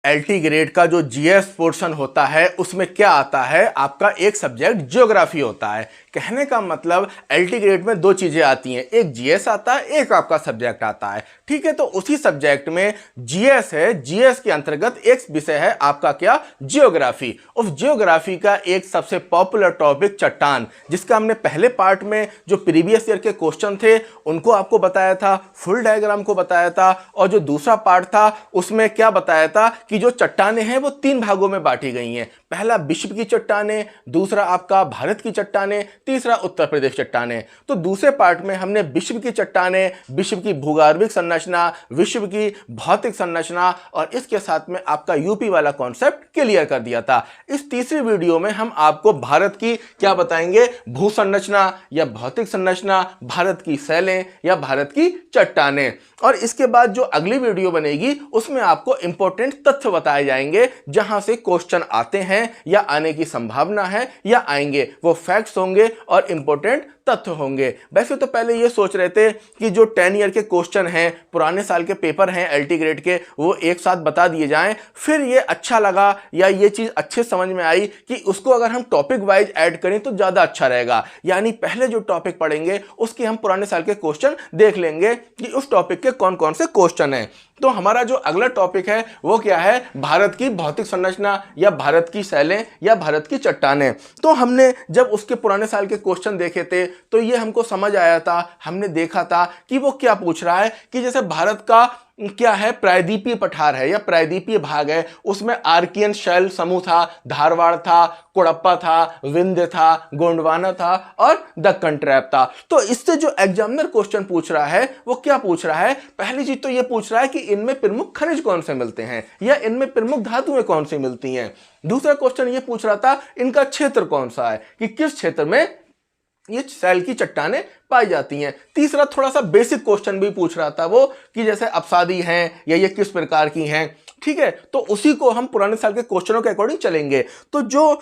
LT grade का जो GS portion होता है उसमें क्या आता है, आपका एक सब्जेक्ट ज्योग्राफी होता है। कहने का मतलब एलटी ग्रेड में दो चीजें आती हैं, एक जीएस आता है, एक आपका सब्जेक्ट आता है। ठीक है, तो उसी सब्जेक्ट में जीएस है, जीएस के अंतर्गत एक विषय है आपका क्या, ज्योग्राफी। उस ज्योग्राफी का एक सबसे पॉपुलर टॉपिक चट्टान, जिसका हमने पहले पार्ट में जो प्रीवियस ईयर के क्वेश्चन थे उनको आपको बताया था, फुल डायग्राम को बताया था, और जो दूसरा पार्ट था उसमें क्या बताया था कि जो चट्टानें हैं वो तीन भागों में बांटी गई हैं। पहला विश्व की चट्टानें, दूसरा आपका भारत की चट्टानें, तीसरा उत्तर प्रदेश चट्टानें। तो दूसरे पार्ट में हमने विश्व की चट्टानें, विश्व की भूगर्भिक संरचना, विश्व की भौतिक संरचना और इसके साथ में आपका यूपी वाला कॉन्सेप्ट क्लियर कर दिया था। इस तीसरी वीडियो में हम आपको भारत की क्या बताएंगे, भू संरचना या भौतिक संरचना, भारत की सैलें या भारत की चट्टानें। और इसके बाद जो अगली वीडियो बनेगी उसमें आपको इंपॉर्टेंट तथ्य बताए जाएंगे जहां से क्वेश्चन आते हैं या आने की संभावना है या आएंगे, वो फैक्ट्स होंगे और इंपॉर्टेंट तथ्य होंगे। वैसे तो पहले ये सोच रहे थे कि जो 10 ईयर के क्वेश्चन हैं, पुराने साल के पेपर हैं एलटी ग्रेड के, वो एक साथ बता दिए जाएं। फिर ये अच्छा लगा या ये चीज अच्छे समझ में आई कि उसको अगर हम टॉपिक वाइज ऐड करें तो ज्यादा अच्छा रहेगा। यानी पहले जो टॉपिक पढ़ेंगे उसके हम पुराने साल के क्वेश्चन देख लेंगे कि उस टॉपिक के कौन कौन से क्वेश्चन हैं। तो हमारा जो अगला टॉपिक है वो क्या है, भारत की भौतिक संरचना या भारत की सैलें या भारत की चट्टानें। तो हमने जब उसके पुराने साल के क्वेश्चन देखे थे तो ये हमको समझ आया था, हमने देखा था कि वो क्या पूछ रहा है कि जैसे भारत का क्या है, प्रायद्वीपीय पठार है या प्रायद्वीपीय भाग है, उसमें आर्कियन शैल समूह था, धारवाड़ था, कोडप्पा था, विंध्य था, गोंडवाना था और दक्कन ट्रैप था। तो इससे जो एग्जामिनर क्वेश्चन पूछ रहा है वो क्या पूछ रहा है, पहली चीज तो ये पूछ रहा है कि इनमें प्रमुख खनिज कौन से मिलते हैं या इनमें प्रमुख धातुएं कौन सी मिलती हैं। दूसरा क्वेश्चन ये पूछ रहा था इनका क्षेत्र कौन सा है, कि किस क्षेत्र में ये सैल की चट्टानें पाई जाती हैं। तीसरा थोड़ा सा बेसिक क्वेश्चन भी पूछ रहा था वो कि जैसे अपसादी हैं या ये किस प्रकार की हैं। ठीक है, तो उसी को हम पुराने साल के क्वेश्चनों के अकॉर्डिंग चलेंगे। तो जो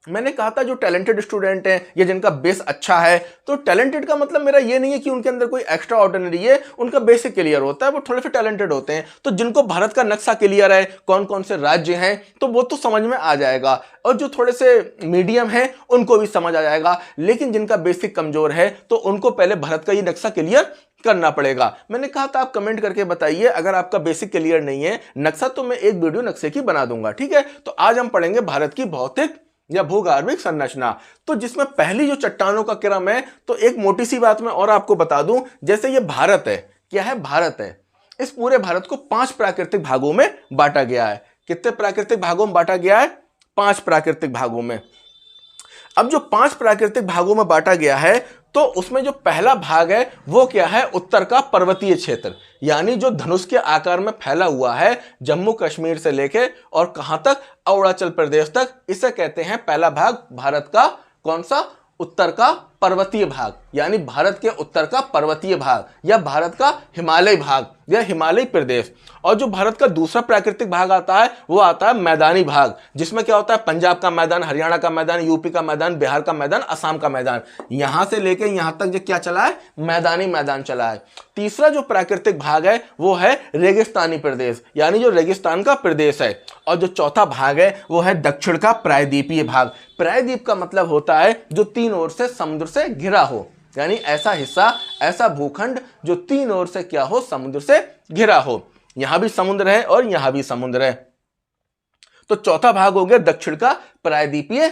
मैंने कहा था जो टैलेंटेड स्टूडेंट हैं या जिनका बेस अच्छा है, तो टैलेंटेड का मतलब मेरा ये नहीं है कि उनके अंदर कोई एक्स्ट्रा ऑर्डिनरी है, उनका बेसिक क्लियर होता है, वो थोड़े से टैलेंटेड होते हैं। तो जिनको भारत का नक्शा क्लियर है, कौन कौन से राज्य हैं, तो वो तो समझ में आ जाएगा, और जो थोड़े से मीडियम है उनको भी समझ आ जाएगा। लेकिन जिनका बेसिक कमजोर है तो उनको पहले भारत का ये नक्शा क्लियर करना पड़ेगा। मैंने कहा था आप कमेंट करके बताइए अगर आपका बेसिक क्लियर नहीं है नक्शा, तो मैं एक वीडियो नक्शे की बना दूंगा। ठीक है, तो आज हम पढ़ेंगे भारत की भौतिक या भूगर्भिक संरचना। तो जिसमें पहली जो चट्टानों का क्रम है, तो एक मोटी सी बात मैं और आपको बता दूं, जैसे ये भारत है, क्या है, भारत है, इस पूरे भारत को 5 प्राकृतिक भागों में बांटा गया है। कितने प्राकृतिक भागों में बांटा गया है, 5 प्राकृतिक भागों में। अब जो 5 प्राकृतिक भागों में बांटा गया है, तो उसमें जो पहला भाग है वो क्या है, उत्तर का पर्वतीय क्षेत्र, यानी जो धनुष के आकार में फैला हुआ है, जम्मू कश्मीर से लेके और कहां तक, अरुणाचल प्रदेश तक, इसे कहते हैं पहला भाग भारत का कौन सा, उत्तर का पर्वतीय भाग, यानी भारत के उत्तर का पर्वतीय भाग या भारत का हिमालय भाग या हिमालय प्रदेश। और जो भारत का दूसरा प्राकृतिक भाग आता है वो आता है मैदानी भाग, जिसमें क्या होता है, पंजाब का मैदान, हरियाणा का मैदान, यूपी का मैदान, बिहार का मैदान, असम का मैदान, यहां से लेके यहां तक जो क्या चला है, मैदानी मैदान चला है। तीसरा जो प्राकृतिक भाग है वो है रेगिस्तानी प्रदेश, यानी जो रेगिस्तान का प्रदेश है। और जो चौथा भाग है वो है दक्षिण का प्रायद्वीपीय भाग। प्रायद्वीप का मतलब होता है जो 3 ओर से समुद्र से घिरा हो, यानी ऐसा हिस्सा, ऐसा भूखंड जो 3 ओर से क्या हो, समुद्र से घिरा हो। यहां भी समुद्र है और यहां भी समुद्र है। तो चौथा भाग हो गया दक्षिण का प्रायद्वीपीय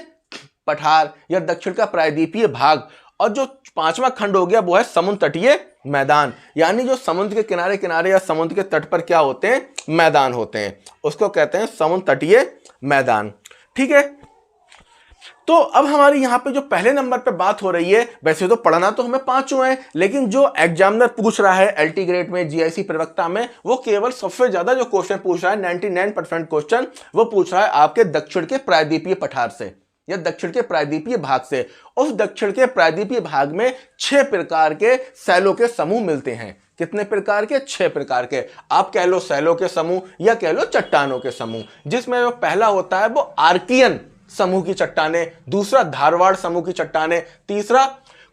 पठार या दक्षिण का प्रायद्वीपीय भाग। और जो 5वां खंड हो गया वो है समुद्र तटीय मैदान, यानी जो समुद्र के किनारे किनारे या समुद्र के तट पर क्या होते हैं, मैदान होते हैं, उसको कहते हैं समुद्र तटीय मैदान। ठीक है, तो अब हमारी यहां पे जो पहले नंबर पे बात हो रही है, वैसे तो पढ़ना तो हमें 5 हैं, लेकिन जो एग्जामिनर पूछ रहा है एलटी ग्रेड में, जीआईसी प्रवक्ता में, वो केवल सबसे ज्यादा जो क्वेश्चन पूछ रहा है 99% क्वेश्चन वो पूछ रहा है आपके दक्षिण के प्रायद्वीपीय पठार से या दक्षिण के प्रायद्वीपीय भाग से। उस दक्षिण के प्रायद्वीपीय भाग में 6 प्रकार के सैलों के समूह मिलते हैं। कितने प्रकार के, 6 प्रकार के। आप कह लो सैलों के समूह या कह लो चट्टानों के समूह, जिसमें वो पहला होता है वो आर्कियन समूह की चट्टानें, दूसरा धारवाड़ समूह की चट्टानें, तीसरा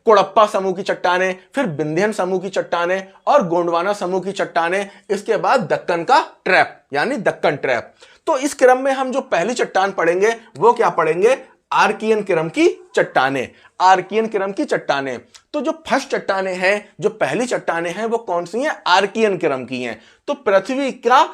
कोडप्पा समूह की चट्टानें, फिर विंध्यन समूह की चट्टानें और गोंडवाना समूह की चट्टानें, इसके बाद दक्कन का ट्रैप यानी दक्कन ट्रैप। तो इस क्रम में हम जो पहली चट्टान पढ़ेंगे वो क्या पढ़ेंगे, आर्कियन क्रम की चट्टानें। आर्कियन क्रम की चट्टानें, तो जो फर्स्ट चट्टानें हैं, जो पहली चट्टानें हैं वो कौन सी हैं, आर्कियन क्रम की हैं। तो पृथ्वी का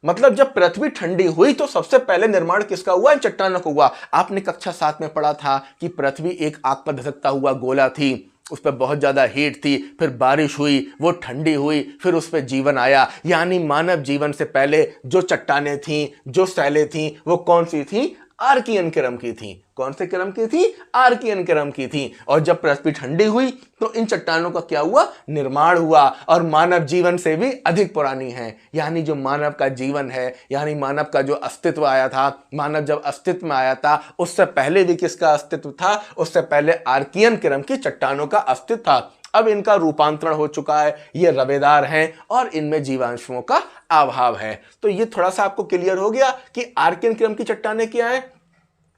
मतलब जब पृथ्वी ठंडी हुई तो सबसे पहले निर्माण किसका हुआ, इन चट्टानों का हुआ। आपने कक्षा 7 में पढ़ा था कि पृथ्वी एक आग पर धधकता हुआ गोला थी, उस पर बहुत ज़्यादा हीट थी, फिर बारिश हुई, वो ठंडी हुई, फिर उस पर जीवन आया। यानी मानव जीवन से पहले जो चट्टानें थीं, जो शैलें थीं, वो कौन सी थीं, आर्कियन क्रम की थी। कौन से क्रम की थी, आर्कियन क्रम की थी। और जब पृथ्वी ठंडी हुई तो इन चट्टानों का क्या हुआ, निर्माण हुआ, और मानव जीवन से भी अधिक पुरानी है। यानी जो मानव का जीवन है, यानी मानव का जो अस्तित्व आया था, मानव जब अस्तित्व में आया था उससे पहले भी किसका अस्तित्व था, उससे पहले आर्कियन क्रम की चट्टानों का अस्तित्व था। अब इनका रूपांतरण हो चुका है, ये रवेदार हैं और इनमें जीवांशुओं का अभाव है। तो ये थोड़ा सा आपको क्लियर हो गया कि आर्कियन क्रम की चट्टानें क्या है।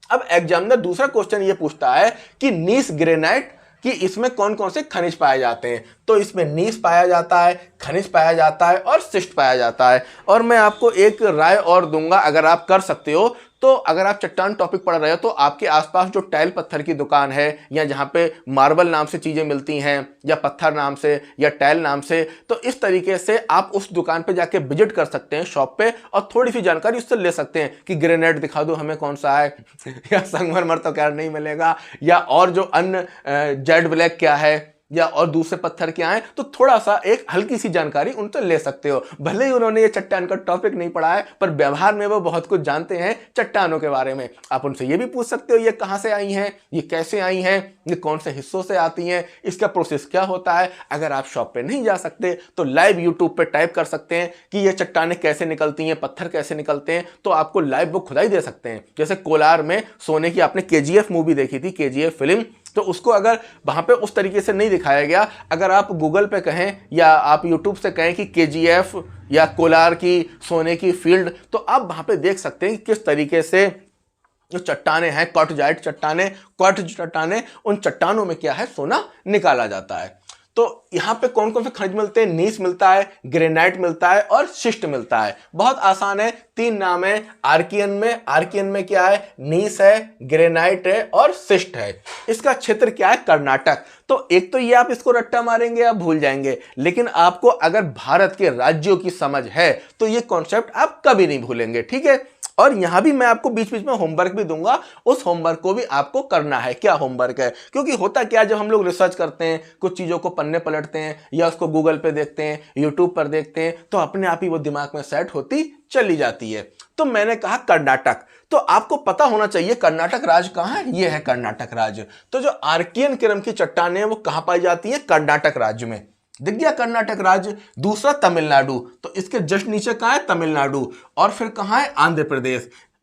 अब एग्जामिनर दूसरा क्वेश्चन ये पूछता है कि नीस ग्रेनाइट कि इसमें कौन कौन से खनिज पाए जाते हैं। तो इसमें नीस पाया जाता है, खनिज पाया जाता है और शिष्ट पाया जाता है। और मैं आपको एक राय और दूंगा, अगर आप कर सकते हो तो अगर आप चट्टान टॉपिक पढ़ रहे हो तो आपके आसपास जो टाइल पत्थर की दुकान है या जहाँ पे मार्बल नाम से चीज़ें मिलती हैं या पत्थर नाम से या टाइल नाम से, तो इस तरीके से आप उस दुकान पे जाके विजिट कर सकते हैं शॉप पे और थोड़ी सी जानकारी उससे ले सकते हैं कि ग्रेनाइट दिखा दो हमें कौन सा है या संगमरमर तो खैर नहीं मिलेगा, या और जो अन्य जेड ब्लैक क्या है या और दूसरे पत्थर क्या हैं, तो थोड़ा सा एक हल्की सी जानकारी उनसे ले सकते हो। भले ही उन्होंने ये चट्टान का टॉपिक नहीं पढ़ा है पर व्यवहार में वो बहुत कुछ जानते हैं चट्टानों के बारे में। आप उनसे ये भी पूछ सकते हो ये कहाँ से आई हैं, ये कैसे आई हैं, ये कौन से हिस्सों से आती हैं, इसका प्रोसेस क्या होता है। अगर आप शॉप पे नहीं जा सकते तो लाइव यूट्यूब पे टाइप कर सकते हैं कि ये चट्टानें कैसे निकलती हैं, पत्थर कैसे निकलते हैं, तो आपको लाइव वो खुदाई दे सकते हैं। जैसे कोलार में सोने की आपने KGF मूवी देखी थी, KGF फिल्म, तो उसको अगर वहाँ पे उस तरीके से नहीं दिखाया गया, अगर आप गूगल पे कहें या आप यूट्यूब से कहें कि KGF या कोलार की सोने की फील्ड, तो आप वहाँ पे देख सकते हैं कि किस तरीके से जो चट्टानें हैं, क्वार्टजाइट चट्टानें, उन चट्टानों में क्या है, सोना निकाला जाता है। तो यहाँ पे कौन कौन से खनिज मिलते हैं, नीस मिलता है, ग्रेनाइट मिलता है और शिष्ट मिलता है। बहुत आसान है, 3 नाम है आर्कियन में क्या है, नीस है, ग्रेनाइट है और शिष्ट है। इसका क्षेत्र क्या है, कर्नाटक। तो एक तो ये आप इसको रट्टा मारेंगे आप भूल जाएंगे, लेकिन आपको अगर भारत के राज्यों की समझ है तो ये कॉन्सेप्ट आप कभी नहीं भूलेंगे, ठीक है। और यहां भी मैं आपको बीच बीच में होमवर्क भी दूंगा, उस होमवर्क को भी आपको करना है। क्या होमवर्क है, क्योंकि होता क्या, जब हम लोग रिसर्च करते हैं, कुछ चीज़ों को पन्ने पलटते हैं या उसको गूगल पे देखते हैं, यूट्यूब पर देखते हैं, तो अपने आप ही वो दिमाग में सेट होती चली जाती है। तो मैंने कहा कर्नाटक, तो आपको पता होना चाहिए कर्नाटक राज्य कहाँ है, ये है कर्नाटक राज्य। तो जो आर्कियन क्रम की चट्टानें हैं वो कहाँ पाई जाती है, कर्नाटक राज्य में। दिख गया कर्नाटक राज्य। दूसरा तमिलनाडु, तो इसके जस्ट नीचे कहाँ है, तमिलनाडु। और फिर कहाँ है,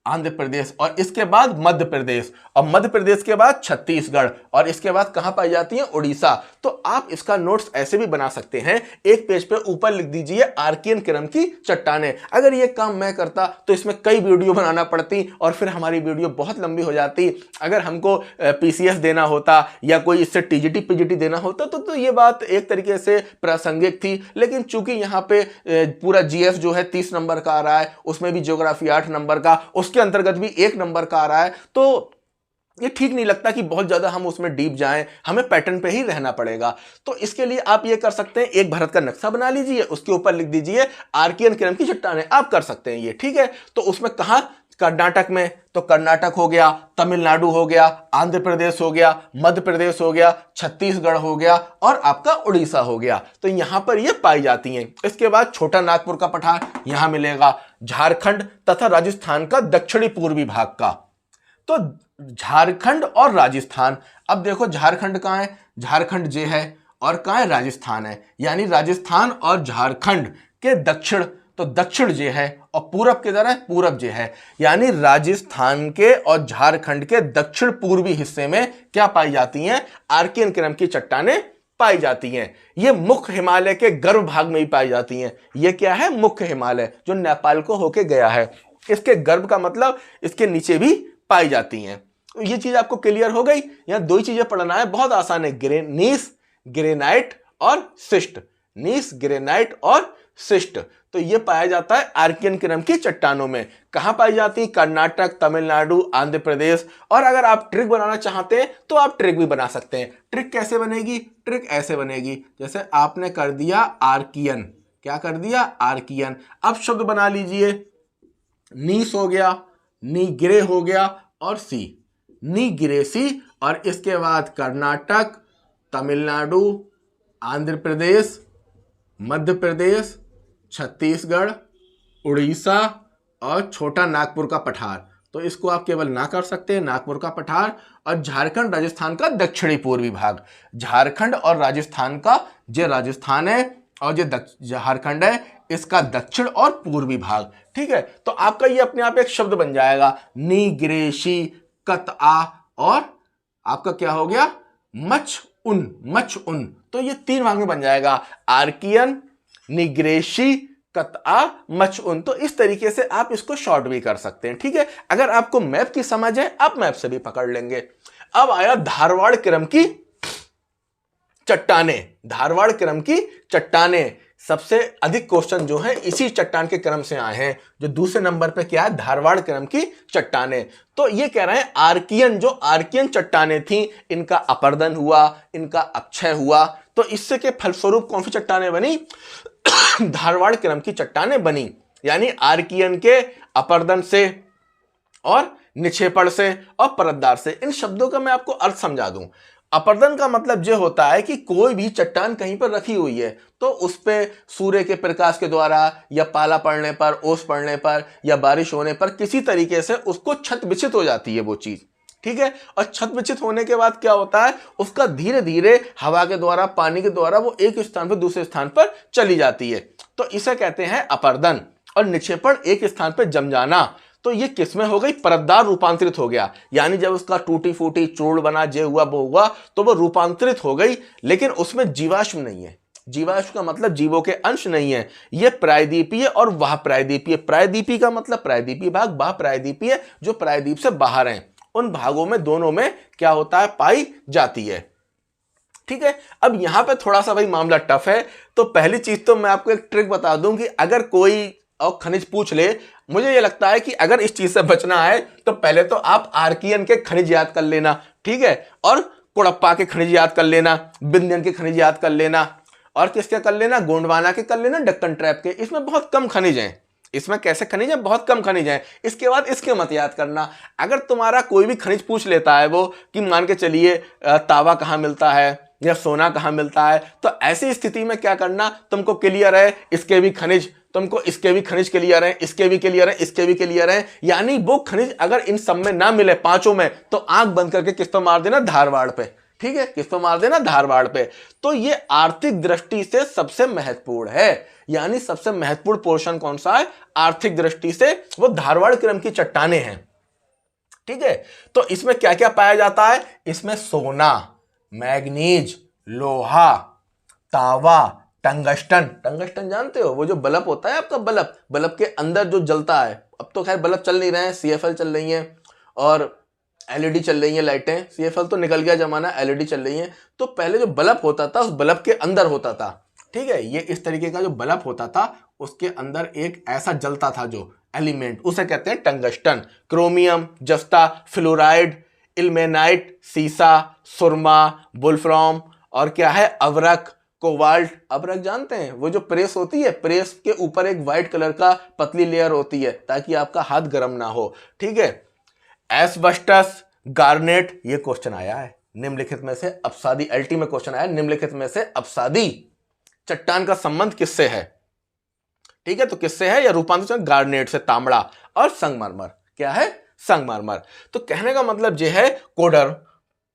आंध्र प्रदेश, और इसके बाद मध्य प्रदेश, और मध्य प्रदेश के बाद छत्तीसगढ़, और इसके बाद कहां पाई जाती है, उड़ीसा। तो आप इसका नोट्स ऐसे भी बना सकते हैं, एक पेज पे ऊपर लिख दीजिए आर्कियन क्रम की चट्टानें। अगर ये काम मैं करता तो इसमें कई वीडियो बनाना पड़ती और फिर हमारी वीडियो बहुत लंबी हो जाती। अगर हमको PCS देना होता या कोई इससे TGT PGT देना होता तो ये बात एक तरीके से प्रासंगिक थी। लेकिन चूंकि यहाँ पे पूरा GS जो है 30 नंबर का आ रहा है, उसमें भी ज्योग्राफी 8 नंबर का, उसके अंतर्गत भी 1 नंबर का आ रहा है, तो ये ठीक नहीं लगता कि बहुत ज्यादा हम उसमें डीप जाएं, हमें पैटर्न पे ही रहना पड़ेगा। तो इसके लिए आप ये कर सकते हैं, एक भारत का नक्शा बना लीजिए, उसके ऊपर लिख दीजिए आर्कियन क्रम की चट्टानें। आप कर सकते हैं ये, ठीक है। तो उसमें कहां, कर्नाटक में, तो कर्नाटक हो गया, तमिलनाडु हो गया, आंध्र प्रदेश हो गया, मध्य प्रदेश हो गया, छत्तीसगढ़ हो गया और आपका उड़ीसा हो गया। तो यहां पर ये पाई जाती हैं। इसके बाद छोटा नागपुर का पठार यहां मिलेगा, झारखंड तथा राजस्थान का दक्षिणी पूर्वी भाग का। तो झारखंड और राजस्थान, अब देखो झारखंड कहां है, झारखंड जे है, और कहां है, राजस्थान है। यानी राजस्थान और झारखंड के दक्षिण, तो दक्षिण जे है, और पूरब किधर है, पूरब जे है। यानी राजस्थान के और झारखंड के दक्षिण पूर्वी हिस्से में क्या पाई जाती हैं, आर्कियन क्रम की चट्टानें पाई जाती हैं। ये मुख्य हिमालय के गर्भ भाग में ही पाई जाती हैं। ये क्या है, मुख्य हिमालय जो नेपाल को होके गया है, इसके गर्भ का मतलब इसके नीचे भी पाई जाती हैं। तो ये चीज आपको क्लियर हो गई। यहाँ दो ही चीजें पढ़ना है, बहुत आसान है, नीस ग्रेनाइट और सिस्ट, नीस ग्रेनाइट और सिस्ट। तो ये पाया जाता है आर्कियन क्रम की चट्टानों में। कहां पाई जाती है? कर्नाटक, तमिलनाडु, आंध्र प्रदेश। और अगर आप ट्रिक बनाना चाहते हैं तो आप ट्रिक भी बना सकते हैं। ट्रिक कैसे बनेगी? ट्रिक ऐसे बनेगी, जैसे आपने कर दिया आर्कियन, क्या कर दिया? आर्कियन। अब शब्द बना लीजिए, नीस हो गया, नीग्रे हो गया और सी, नीग्रेसी। और इसके बाद कर्नाटक, तमिलनाडु, आंध्र प्रदेश, मध्य प्रदेश, छत्तीसगढ़, उड़ीसा और छोटा नागपुर का पठार। तो इसको आप केवल ना कर सकते हैं, नागपुर का पठार। और झारखंड राजस्थान का दक्षिणी पूर्वी भाग, झारखंड और राजस्थान का, जो राजस्थान है और जो झारखंड है, इसका दक्षिण और पूर्वी भाग। ठीक है, तो आपका ये अपने आप एक शब्द बन जाएगा, नीग्रेशी कतआ, और आपका क्या हो गया? मच उन, मच उन। तो ये तीन भाग में बन जाएगा, आर्कियन, निग्रेशी, कतआ, मच उन। तो इस तरीके से आप इसको शॉर्ट भी कर सकते हैं। ठीक है, अगर आपको मैप की समझ है आप मैप से भी पकड़ लेंगे। अब आया धारवाड़ क्रम की चट्टाने, धारवाड़ क्रम की चट्टाने। सबसे अधिक क्वेश्चन जो है इसी चट्टान के क्रम से आए हैं। जो दूसरे नंबर पे क्या है? धारवाड़ क्रम की चट्टाने। तो ये कह रहे हैं आर्कियन, जो आर्कियन चट्टाने थी, इनका अपर्दन हुआ, इनका अपक्षय हुआ। तो इससे के फलस्वरूप कौन सी चट्टाने बनी? धारवाड़ क्रम की चट्टाने बनी। यानी आर्कियन के अपर्दन से और निक्षेपण से और परतदार से। इन शब्दों का मैं आपको अर्थ समझा दूं। अपर्दन का मतलब यह होता है कि कोई भी चट्टान कहीं पर रखी हुई है तो उस पे सूर्य के प्रकाश के द्वारा या पाला पड़ने पर, ओस पड़ने पर या बारिश होने पर किसी तरीके से उसको छत विक्षित हो जाती है वो चीज। ठीक है, और छत विक्षित होने के बाद क्या होता है? उसका धीरे धीरे हवा के द्वारा, पानी के द्वारा वो एक स्थान पर दूसरे स्थान पर चली जाती है। तो इसे कहते हैं अपर्दन। और निक्षेपण, एक स्थान पर जम जाना। तो ये किसमें हो गई? परतदार रूपांतरित हो गया। यानी जब उसका टूटी फूटी चूर्ण बना, जे हुआ वो हुआ, तो वो रूपांतरित हो गई, लेकिन उसमें जीवाश्म नहीं है। जीवाश्म का मतलब जीवों के अंश नहीं है। ये प्रायद्वीपीय और वह प्रायद्वीपीय। प्रायद्वीपीय का मतलब प्रायद्वीपीय भाग, वह प्रायद्वीपीय जो प्रायद्वीप से बाहर हैं, उन भागों में, दोनों में क्या होता है? पाई जाती है। ठीक है, अब यहां पे थोड़ा सा भाई मामला टफ है। तो पहली चीज तो मैं आपको एक ट्रिक बता दूं कि अगर कोई और खनिज पूछ ले, मुझे ये लगता है कि अगर इस चीज से बचना है तो पहले तो आप आर्कियन के खनिज याद कर लेना। ठीक है, और कुड़प्पा के खनिज याद कर लेना, विंध्यन के खनिज याद कर लेना, और किसके कर लेना? गोंडवाना के कर लेना, डक्कन ट्रैप के। इसमें बहुत कम खनिज हैं। इसमें कैसे खनिज है? बहुत कम खनिज हैं। इसके बाद इसके मत याद करना। अगर तुम्हारा कोई भी खनिज पूछ लेता है वो, कि मान के चलिए तांबा कहाँ मिलता है या सोना कहाँ मिलता है, तो ऐसी स्थिति में क्या करना? तुमको क्लियर है इसके भी खनिज, तुमको इसके भी खनिज क्लियर है, इसके भी क्लियर है, इसके भी क्लियर है। यानी वो खनिज अगर इन सब में ना मिले, पांचों में, तो आंख बंद करके किस पे मार देना? धारवाड़ पे। ठीक है, किस पे मार देना? धारवाड़ पे। तो ये आर्थिक दृष्टि से सबसे महत्वपूर्ण है। यानी सबसे महत्वपूर्ण पोर्शन कौन सा है? आर्थिक दृष्टि से वो धारवाड़ क्रम की चट्टाने हैं। ठीक है, तो इसमें क्या क्या पाया जाता है? इसमें सोना, मैग्नीज, लोहा, तांबा, टंगस्टन। टंगस्टन जानते हो? वो जो बल्ब होता है आपका, बल्ब के अंदर जो जलता है। अब तो खैर बल्ब चल नहीं रहे हैं, CFL चल रही हैं और LED चल रही हैं लाइटें। CFL तो निकल गया जमाना, LED चल रही हैं। तो पहले जो बल्ब होता था उस बल्ब के अंदर होता था। ठीक है, ये इस तरीके का जो बल्ब होता था उसके अंदर एक ऐसा जलता था जो एलिमेंट, उसे कहते हैं टंगस्टन। क्रोमियम, जस्ता, फ्लोराइड, इल्मेनाइट, सीसा, सुरमा, वुल्फ्राम, और क्या है? अवरक, कोबाल्ट। अवरक जानते हैं? वो जो प्रेस होती है, प्रेस के ऊपर एक व्हाइट कलर का पतली लेयर होती है ताकि आपका हाथ गर्म ना हो। ठीक है, एस्बेस्टस, गार्नेट। ये क्वेश्चन आया है निम्नलिखित में से अपसादी, LT में क्वेश्चन आया, निम्नलिखित में से अपसादी चट्टान का संबंध किससे है? ठीक है, तो किससे है? या रूपांतरण गार्नेट से, तांबड़ा। और संगमरमर, क्या है? संगमरमर। तो कहने का मतलब यह है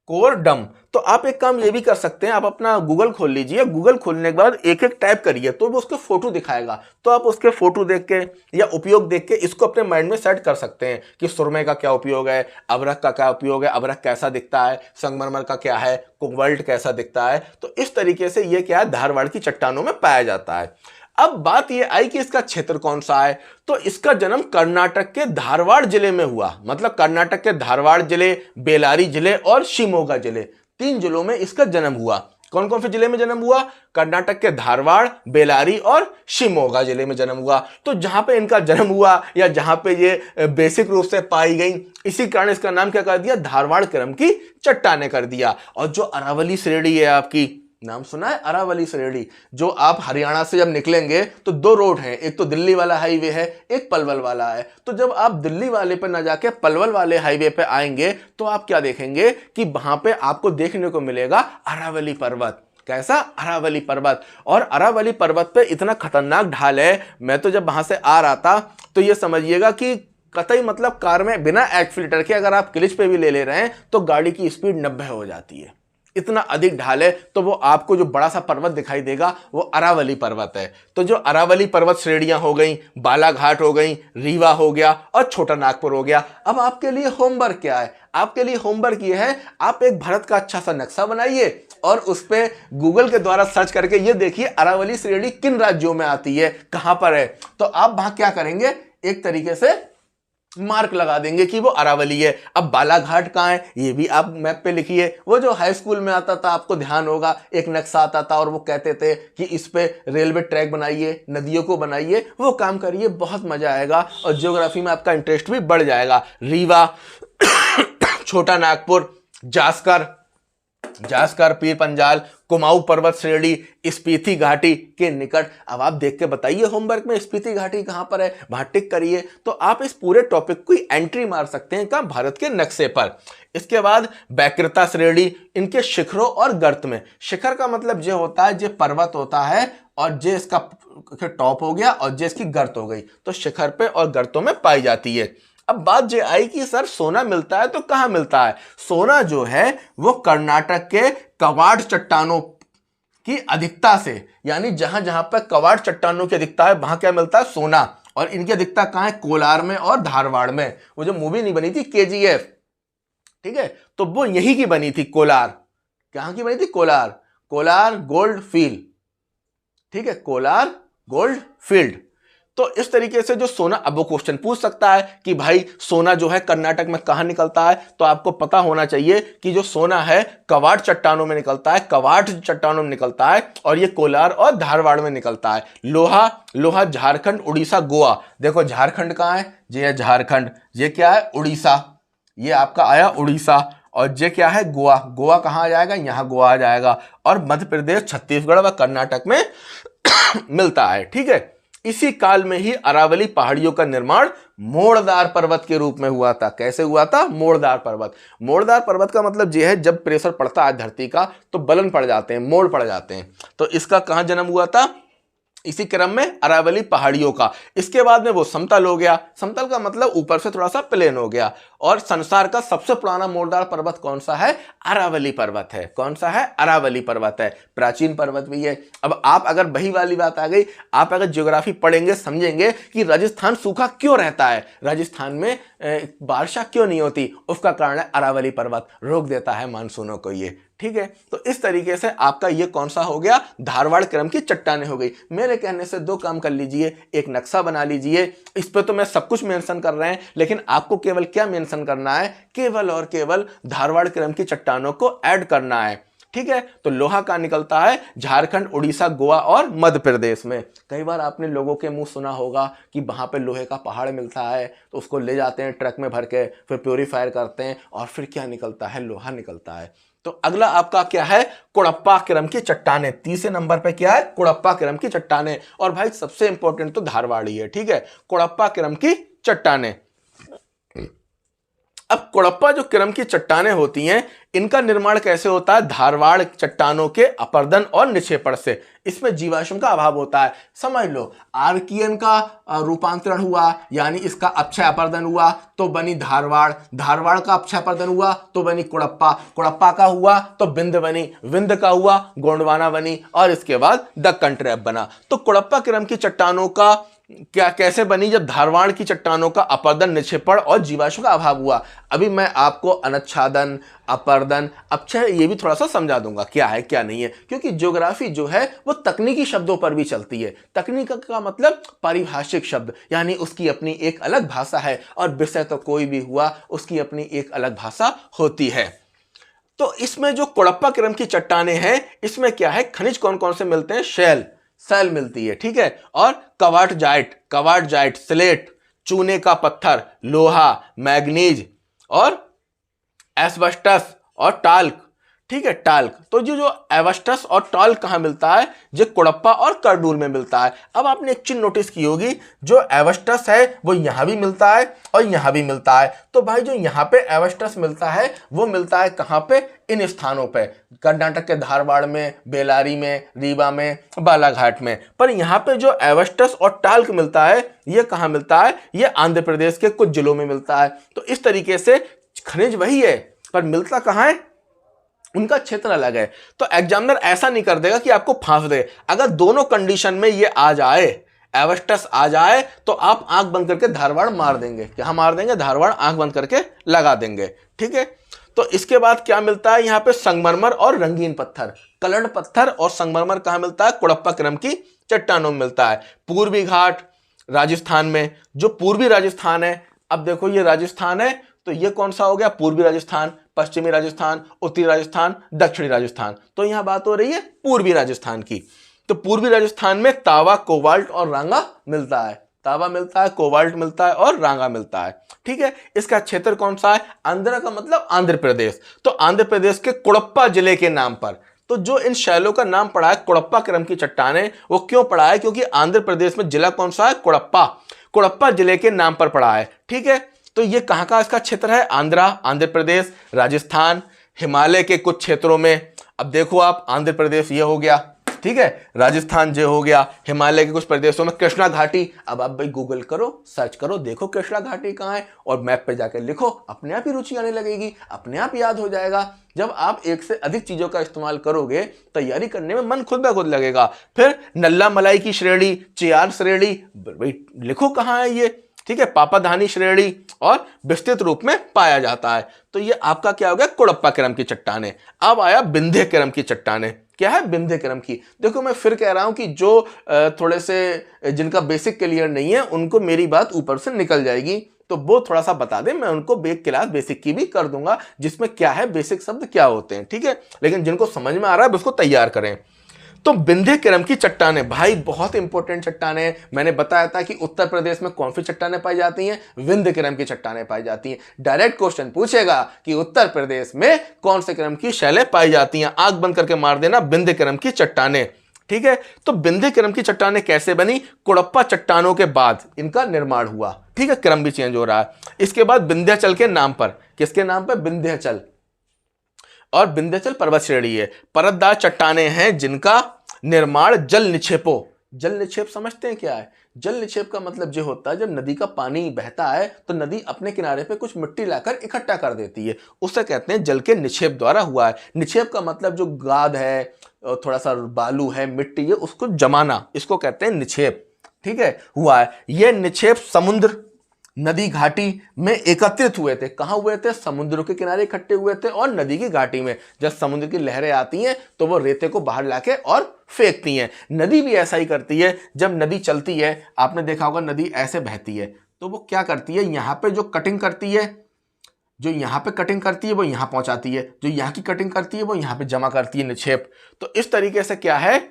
कोरडम। तो आप एक काम ये भी कर सकते हैं, आप अपना गूगल खोल लीजिए। गूगल खोलने के बाद एक एक टाइप करिए तो वो उसके फोटो दिखाएगा। तो आप उसके फोटो देख के या उपयोग देख के इसको अपने माइंड में सेट कर सकते हैं कि सुरमे का क्या उपयोग है, अबरक का क्या उपयोग है, अबरक कैसा दिखता है, संगमरमर का क्या है, कोबाल्ट कैसा दिखता है। तो इस तरीके से ये क्या है? धारवाड़ की चट्टानों में पाया जाता है। अब बात यह आई कि इसका क्षेत्र कौन सा है, तो इसका जन्म कर्नाटक के धारवाड़ जिले में हुआ। मतलब कर्नाटक के धारवाड़ जिले, बेलारी जिले और शिमोगा जिले, 3 जिलों में इसका जन्म हुआ। कौन कौन से जिले में जन्म हुआ? कर्नाटक के धारवाड़, बेलारी और शिमोगा जिले में जन्म हुआ। तो जहां पे इनका जन्म हुआ या जहां पे ये बेसिक रूप से पाई गई, इसी कारण इसका नाम क्या कर दिया? धारवाड़ क्रम की चट्टाने कर दिया। और जो अरावली श्रेणी है आपकी, नाम सुना है अरावली श्रेणी, जो आप हरियाणा से जब निकलेंगे तो 2 रोड हैं, एक तो दिल्ली वाला हाईवे है, एक पलवल वाला है। तो जब आप दिल्ली वाले पे ना जाके पलवल वाले हाईवे पे आएंगे तो आप क्या देखेंगे कि वहां पे आपको देखने को मिलेगा अरावली पर्वत। कैसा? अरावली पर्वत। और अरावली पर्वत पे इतना खतरनाक ढाल है, मैं तो जब वहां से आ रहा था तो ये समझिएगा कि कतई मतलब कार में बिना एक्सीलेटर के अगर आप क्लिच पे भी ले रहे हैं तो गाड़ी की स्पीड 90 हो जाती है, इतना अधिक ढाल है। तो वो आपको जो बड़ा सा पर्वत दिखाई देगा वो अरावली पर्वत है। तो जो अरावली पर्वत श्रेणियां हो गई, बालाघाट हो गई, रीवा हो गया और छोटा नागपुर हो गया। अब आपके लिए होमवर्क क्या है? आपके लिए होमवर्क ये है, आप एक भारत का अच्छा सा नक्शा बनाइए और उस पे गूगल के द्वारा सर्च करके ये देखिए अरावली श्रेणी किन राज्यों में आती है, कहां पर है। तो आप वहां क्या करेंगे, एक तरीके से मार्क लगा देंगे कि वो अरावली है। अब बालाघाट कहाँ है ये भी आप मैप पे लिखिए। वो जो हाई स्कूल में आता था, आपको ध्यान होगा, एक नक्शा आता था और वो कहते थे कि इस पे रेलवे ट्रैक बनाइए, नदियों को बनाइए, वो काम करिए, बहुत मजा आएगा और ज्योग्राफी में आपका इंटरेस्ट भी बढ़ जाएगा। रीवा, छोटा नागपुर, जास्कर, पीर पंजाल, कुमाऊं पर्वत श्रेणी, स्पीति घाटी के निकट। अब आप देख के बताइए होमवर्क में स्पीति घाटी कहां पर है, वहां टिक करिए। तो आप इस पूरे टॉपिक को एंट्री मार सकते हैं कहां? भारत के नक्शे पर। इसके बाद वैकृता श्रेणी, इनके शिखरों और गर्त में। शिखर का मतलब जो होता है, जो पर्वत होता है और जो इसका टॉप हो गया और जो इसकी गर्त हो गई, तो शिखर पे और गर्तों में पाई जाती है। अब बात ये आई कि सर सोना मिलता है तो कहां मिलता है? सोना जो है वो कर्नाटक के कवाड़ चट्टानों की अधिकता से, यानी जहां जहां पर कवाड़ चट्टानों की अधिकता है वहां क्या मिलता है? सोना। और इनकी अधिकता कहां है? कोलार में और धारवाड़ में। वो जो मूवी नहीं बनी थी KGF, ठीक है, तो वो यहीं की बनी थी, कोलार। कहां की बनी थी? कोलार गोल्ड फील्ड, ठीक है, कोलार गोल्ड फील्ड। तो इस तरीके से जो सोना, अब वो क्वेश्चन पूछ सकता है कि भाई सोना जो है कर्नाटक में कहां निकलता है, तो आपको पता होना चाहिए कि जो सोना है कवाड़ चट्टानों में निकलता है, कवाड़ चट्टानों में निकलता है और ये कोलार और धारवाड़ में निकलता है। लोहा झारखंड, उड़ीसा, गोवा। देखो झारखंड कहां है? ये है झारखंड, ये क्या है? उड़ीसा, ये आपका आया उड़ीसा। और ये क्या है? गोवा कहां आ जाएगा? यहां गोवा आ जाएगा। और मध्य प्रदेश, छत्तीसगढ़ व कर्नाटक में मिलता है, ठीक है। इसी काल में ही अरावली पहाड़ियों का निर्माण मोड़दार पर्वत के रूप में हुआ था। कैसे हुआ था? मोड़दार पर्वत। मोड़दार पर्वत का मतलब यह है जब प्रेशर पड़ता है धरती का तो बलन पड़ जाते हैं, मोड़ पड़ जाते हैं। तो इसका कहां जन्म हुआ था? इसी क्रम में अरावली पहाड़ियों का। इसके बाद में वो समतल हो गया। समतल का मतलब ऊपर से थोड़ा सा प्लेन हो गया। और संसार का सबसे पुराना मोड़दार पर्वत कौन सा है? अरावली पर्वत है। कौन सा है? अरावली पर्वत है। प्राचीन पर्वत भी है। अब आप अगर वही वाली बात आ गई, आप अगर ज्योग्राफी पढ़ेंगे समझेंगे कि राजस्थान सूखा क्यों रहता है, राजस्थान में बारिशा क्यों नहीं होती, उसका कारण है अरावली पर्वत, रोक देता है मानसूनों को ये, ठीक है। तो इस तरीके से आपका ये कौन सा हो गया? धारवाड़ क्रम की चट्टानें हो गई। मेरे कहने से 2 काम कर लीजिए, एक नक्शा बना लीजिए। इस पे तो मैं सब कुछ मेंशन कर रहे हैं, लेकिन आपको केवल क्या मेंशन करना है? केवल और केवल धारवाड़ क्रम की चट्टानों को ऐड करना है, ठीक है। तो लोहा का निकलता है झारखंड, उड़ीसा, गोवा और मध्य प्रदेश में। कई बार आपने लोगों के मुंह सुना होगा कि वहां पे लोहे का पहाड़ मिलता है, तो उसको ले जाते हैं ट्रक में भर के, फिर प्योरीफायर करते हैं और फिर क्या निकलता है? लोहा निकलता है। तो अगला आपका क्या है? कुड़प्पा क्रम की चट्टानें। 30 नंबर पे क्या है? कुड़प्पा क्रम की चट्टानें। और भाई सबसे इंपॉर्टेंट तो धारवाड़ी है, ठीक है, कुड़प्पा क्रम की चट्टानें। अब कुड़प्पा जो क्रम की चट्टानें होती हैं, इनका निर्माण कैसे होता है? धारवाड़ चट्टानों के अपरदन और निक्षेपण से। इसमें जीवाश्म का अभाव होता है। समझ लो, आर्कियन का रूपांतरण हुआ, यानी इसका अक्षय अपरदन हुआ तो बनी धारवाड़, धारवाड़ का अक्षय अपरदन हुआ तो बनी कुड़प्पा, कुड़प्पा का हुआ तो विंध्य बनी, विंध्य का हुआ गोंडवाना बनी और इसके बाद दक्कन ट्रैप बना। तो कुड़प्पा क्रम की चट्टानों का क्या कैसे बनी? जब धारवाड़ की चट्टानों का अपर्दन, निक्षेपण और जीवाश्म का अभाव हुआ। अभी मैं आपको अनुच्छादन, अपर्दन, अपक्षय ये भी थोड़ा सा समझा दूंगा क्या है क्या नहीं है, क्योंकि ज्योग्राफी जो है वो तकनीकी शब्दों पर भी चलती है। तकनीक का मतलब पारिभाषिक शब्द, यानी उसकी अपनी एक अलग भाषा है, और विषय तो कोई भी हुआ उसकी अपनी एक अलग भाषा होती है। तो इसमें जो कोडप्पा क्रम की चट्टानें हैं, इसमें क्या है, खनिज कौन कौन से मिलते हैं? सेल मिलती है, ठीक है, और कवार्टजाइट, स्लेट, चूने का पत्थर, लोहा, मैग्नीज और एस्बेस्टस और टाल्क, ठीक है, टाल्क। तो जो एस्बेस्टस और टाल्क कहां मिलता है? जो कोडप्पा और करडूल में मिलता है। अब आपने एक चीज नोटिस की होगी, जो एस्बेस्टस है वो यहां भी मिलता है और यहां भी मिलता है। तो भाई जो यहां पे एस्बेस्टस मिलता है वो मिलता है कहां पे? इन स्थानों पे, कर्नाटक के धारवाड़ में, बेलारी में, रीवा में, बालाघाट में। पर यहां पे जो एस्बेस्टस और टाल्क मिलता है ये कहां मिलता है? ये आंध्र प्रदेश के कुछ जिलों में मिलता है। तो इस तरीके से खनिज वही है पर मिलता कहां है, उनका क्षेत्र अलग है। तो एग्जामिनर ऐसा नहीं कर देगा कि आपको फांस दे। अगर दोनों कंडीशन में ये आ जाए, एस्बेस्टस आ जाए, तो आप आंख बंद करके धारवाड़ मार देंगे। क्या मार देंगे? धारवाड़ आंख बंद करके लगा देंगे, ठीक है। तो इसके बाद क्या मिलता है? यहां पे संगमरमर और रंगीन पत्थर, कलर्ड पत्थर और संगमरमर कहां मिलता है? कोडप्पा क्रम की चट्टानों में मिलता है। पूर्वी घाट राजस्थान में, जो पूर्वी राजस्थान है, अब देखो ये राजस्थान है, तो ये कौन सा हो गया? पूर्वी राजस्थान, पश्चिमी राजस्थान, उत्तरी राजस्थान, दक्षिणी राजस्थान। तो यहां बात हो रही है पूर्वी राजस्थान की। तो पूर्वी राजस्थान में तांबा, कोबाल्ट और रांगा मिलता है। तांबा मिलता है, कोबाल्ट मिलता है और रांगा मिलता है, ठीक है। इसका क्षेत्र कौन सा है? आंध्र का मतलब आंध्र प्रदेश। तो आंध्र प्रदेश के कोडप्पा जिले के नाम पर। तो जो इन शैलों का नाम पड़ा है कोडप्पा क्रम की चट्टानें, वो क्यों पड़ा है? क्योंकि आंध्र प्रदेश में जिला कौन सा है? कोडप्पा जिले के नाम पर पड़ा है, ठीक है। तो ये कहां का इसका क्षेत्र है? आंध्र प्रदेश, राजस्थान, हिमालय के कुछ क्षेत्रों में। अब देखो आप, आंध्र प्रदेश ये हो गया, ठीक है, राजस्थान जो हो गया, हिमालय के कुछ प्रदेशों में कृष्णा घाटी। अब आप भाई गूगल करो, सर्च करो, देखो कृष्णा घाटी कहाँ है और मैप पे जाकर लिखो, अपने आप ही रुचि आने लगेगी, अपने आप याद हो जाएगा। जब आप एक से अधिक चीजों का इस्तेमाल करोगे, तैयारी करने में मन खुद ब खुद लगेगा। फिर नल्ला मलाई की श्रेणी, चियार श्रेणी, भाई लिखो कहाँ है ये, ठीक है, पापाधानी श्रेणी, और विस्तृत रूप में पाया जाता है। तो ये आपका क्या हो गया? कोडप्पा क्रम की चट्टानें। अब आया विंध्य क्रम की चट्टानें। क्या है विंध्य क्रम की? देखो मैं फिर कह रहा हूं कि जो थोड़े से जिनका बेसिक क्लियर नहीं है उनको मेरी बात ऊपर से निकल जाएगी, तो वो थोड़ा सा बता दें, मैं उनको एक क्लास बेसिक की भी कर दूंगा जिसमें क्या है, बेसिक शब्द क्या होते हैं, ठीक है। लेकिन जिनको समझ में आ रहा है उसको तैयार करें। तो विंध्य क्रम की चट्टानें भाई बहुत इंपॉर्टेंट चट्टानें। मैंने बताया था कि उत्तर प्रदेश में कौन सी चट्टानें पाई जाती हैं? विंध्य क्रम की चट्टानें पाई जाती हैं। डायरेक्ट क्वेश्चन पूछेगा कि उत्तर प्रदेश में कौन से क्रम की शैलें पाई जाती हैं, आंख बंद करके मार देना विंध्य क्रम की चट्टानें, ठीक है। तो विंध्य क्रम की चट्टानें कैसे बनी? कोडप्पा चट्टानों के बाद इनका निर्माण हुआ, ठीक है, क्रम भी चेंज हो रहा है। इसके बाद विंध्याचल के नाम पर, किसके नाम पर? विंध्याचल, और विंध्याचल पर्वत श्रेणी है। परतदार चट्टानें हैं जिनका निर्माण जल निक्षेप समझते हैं क्या है? जल निक्षेप का मतलब जो होता है, जब नदी का पानी बहता है तो नदी अपने किनारे पे कुछ मिट्टी लाकर इकट्ठा कर देती है, उसे कहते हैं जल के निक्षेप द्वारा हुआ है। निक्षेप का मतलब जो गाद है, थोड़ा सा बालू है, मिट्टी है, उसको जमाना, इसको कहते हैं निक्षेप, ठीक है, हुआ है। यह निक्षेप समुद्र, नदी घाटी में एकत्रित हुए थे। कहां हुए थे? समुद्र के किनारे इकट्ठे हुए थे और नदी की घाटी में। जब समुद्र की लहरें आती हैं तो वो रेते को बाहर लाके और फेंकती हैं। नदी भी ऐसा ही करती है। जब नदी चलती है, आपने देखा होगा नदी ऐसे बहती है, तो वो क्या करती है, यहां पे जो कटिंग करती है, जो यहां पे कटिंग करती है वो यहां पहुंचाती है, जो यहां की कटिंग करती है वो यहां पे जमा करती है, निक्षेप। तो इस तरीके से क्या है,